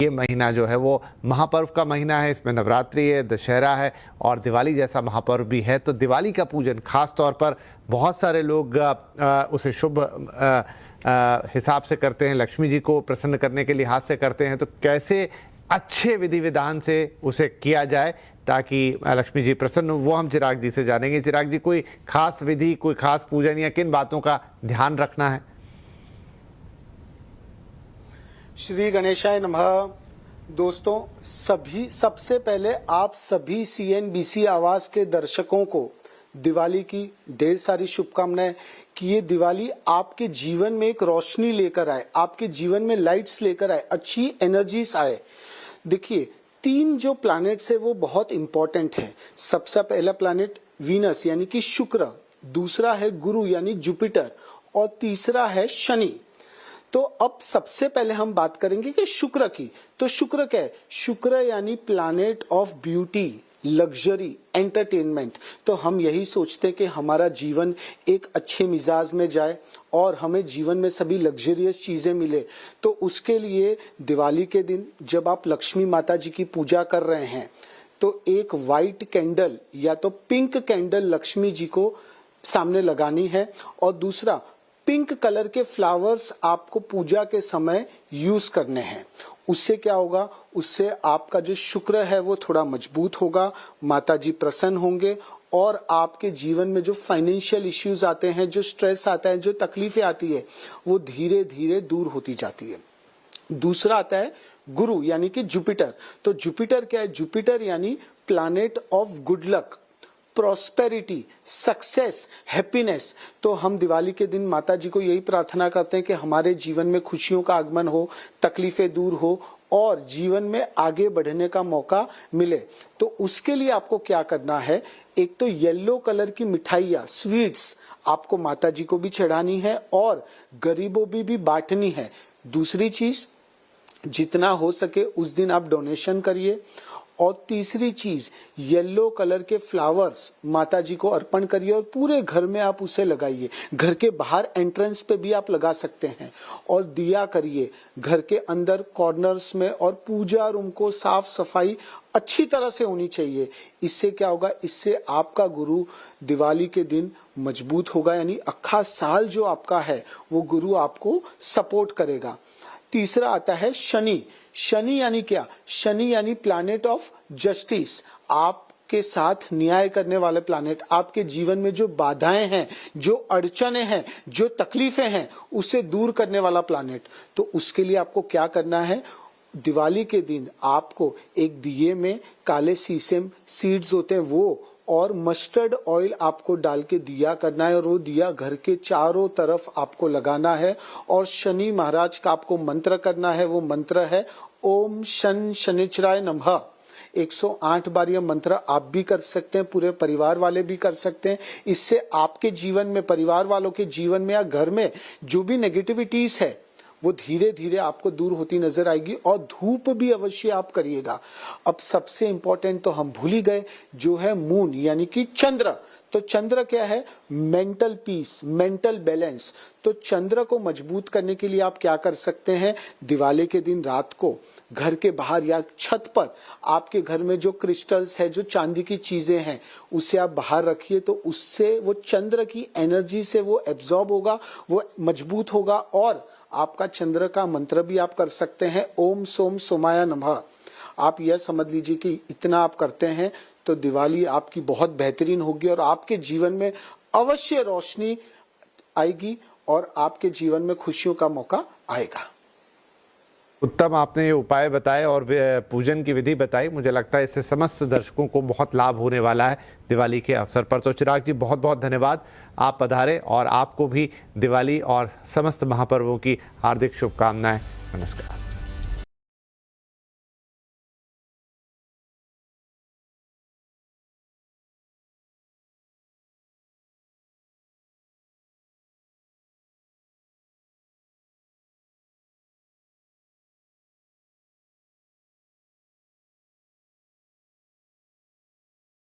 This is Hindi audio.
ये महीना जो है वो महापर्व का महीना है। इसमें नवरात्रि है, दशहरा है और दिवाली जैसा महापर्व भी है। तो दिवाली का पूजन खास तौर पर बहुत सारे लोग उसे शुभ हिसाब से करते हैं, लक्ष्मी जी को प्रसन्न करने के लिहाज से करते हैं। तो कैसे अच्छे विधि विधान से उसे किया जाए ताकि लक्ष्मी जी प्रसन्न हो, वो हम चिराग जी से जानेंगे। चिराग जी, कोई खास विधि, कोई खास पूजन या किन बातों का ध्यान रखना है? श्री गणेशाय नमः। दोस्तों, सबसे पहले आप सभी CNBC आवाज के दर्शकों को दिवाली की ढेर सारी शुभकामनाएं कि ये दिवाली आपके जीवन में एक रोशनी लेकर आए, आपके जीवन में लाइट्स लेकर आए, अच्छी एनर्जीज आए। देखिए, 3 जो प्लैनेट्स है वो बहुत इंपॉर्टेंट है। सबसे पहला प्लैनेट वीनस यानी कि शुक्र, दूसरा है गुरु यानी जुपिटर और तीसरा है शनि। तो अब सबसे पहले हम बात करेंगे कि शुक्र की। तो शुक्र क्या है? शुक्र यानी planet of beauty, luxury, entertainment. तो हम यही सोचते हैं कि हमारा जीवन एक अच्छे मिजाज में जाए और हमें जीवन में सभी लग्जरियस चीजें मिले। तो उसके लिए दिवाली के दिन जब आप लक्ष्मी माता जी की पूजा कर रहे हैं तो एक वाइट कैंडल या तो पिंक कैंडल लक्ष्मी जी को सामने लगानी है और दूसरा पिंक कलर के फ्लावर्स आपको पूजा के समय यूज करने हैं। उससे क्या होगा? उससे आपका जो शुक्र है वो थोड़ा मजबूत होगा, माता जी प्रसन्न होंगे और आपके जीवन में जो फाइनेंशियल इश्यूज आते हैं, जो स्ट्रेस आता है, जो तकलीफें आती है, वो धीरे धीरे दूर होती जाती है। दूसरा आता है गुरु यानी कि जुपिटर। तो जुपिटर क्या है? जुपिटर यानी planet of good luck, prosperity, success, happiness. तो हम दिवाली के दिन माता जी को यही प्रार्थना करते हैं कि हमारे जीवन में खुशियों का आगमन हो, तकलीफें दूर हो और जीवन में आगे बढ़ने का मौका मिले। तो उसके लिए आपको क्या करना है? एक तो येलो कलर की मिठाइयाँ, स्वीट्स आपको माता जी को भी चढ़ानी है और गरीबों भी बांटनी है। दूसरी चीज, जितना हो सके उस दिन आप डोनेशन करिए। और तीसरी चीज, येलो कलर के फ्लावर्स माता जी को अर्पण करिए और पूरे घर में आप उसे लगाइए। घर के बाहर एंट्रेंस पे भी आप लगा सकते हैं और दिया करिए घर के अंदर कॉर्नर्स में। और पूजा रूम को साफ सफाई अच्छी तरह से होनी चाहिए। इससे क्या होगा? इससे आपका गुरु दिवाली के दिन मजबूत होगा, यानी अक्खा साल जो आपका है वो गुरु आपको सपोर्ट करेगा। तीसरा आता है शनि। शनि यानी क्या? शनि यानी प्लैनेट ऑफ जस्टिस, आपके साथ न्याय करने वाले प्लैनेट। आपके जीवन में जो बाधाएं हैं, जो अड़चने हैं, जो तकलीफें हैं, उसे दूर करने वाला प्लैनेट। तो उसके लिए आपको क्या करना है? दिवाली के दिन आपको एक दिए में काले सीसेम सीड्स होते हैं वो और मस्टर्ड ऑयल आपको डाल के दिया करना है और वो दिया घर के चारों तरफ आपको लगाना है। और शनि महाराज का आपको मंत्र करना है। वो मंत्र है ओम शन शनिचराय नमः। 108 बार यह मंत्र आप भी कर सकते हैं, पूरे परिवार वाले भी कर सकते हैं। इससे आपके जीवन में, परिवार वालों के जीवन में या घर में जो भी नेगेटिविटीज है वो धीरे धीरे आपको दूर होती नजर आएगी। और धूप भी अवश्य आप करिएगा। अब सबसे इंपॉर्टेंट तो हम भूल ही गए, जो है मून यानी कि चंद्र। तो चंद्र क्या है? Mental peace, mental balance. तो चंद्र को मजबूत करने के लिए आप क्या कर सकते हैं? दिवाली के दिन रात को घर के बाहर या छत पर आपके घर में जो क्रिस्टल्स है, जो चांदी की चीजें हैं, उसे आप बाहर रखिए। तो उससे वो चंद्र की एनर्जी से वो एब्जॉर्ब होगा, वो मजबूत होगा। और आपका चंद्र का मंत्र भी आप कर सकते हैं, ओम सोम सोमाया नमः। आप यह समझ लीजिए कि इतना आप करते हैं तो दिवाली आपकी बहुत बेहतरीन होगी और आपके जीवन में अवश्य रोशनी आएगी और आपके जीवन में खुशियों का मौका आएगा। उत्तम आपने ये उपाय बताए और पूजन की विधि बताई। मुझे लगता है इससे समस्त दर्शकों को बहुत लाभ होने वाला है दिवाली के अवसर पर। तो चिराग जी, बहुत बहुत धन्यवाद, आप पधारे और आपको भी दिवाली और समस्त महापर्वों की हार्दिक शुभकामनाएं। नमस्कार।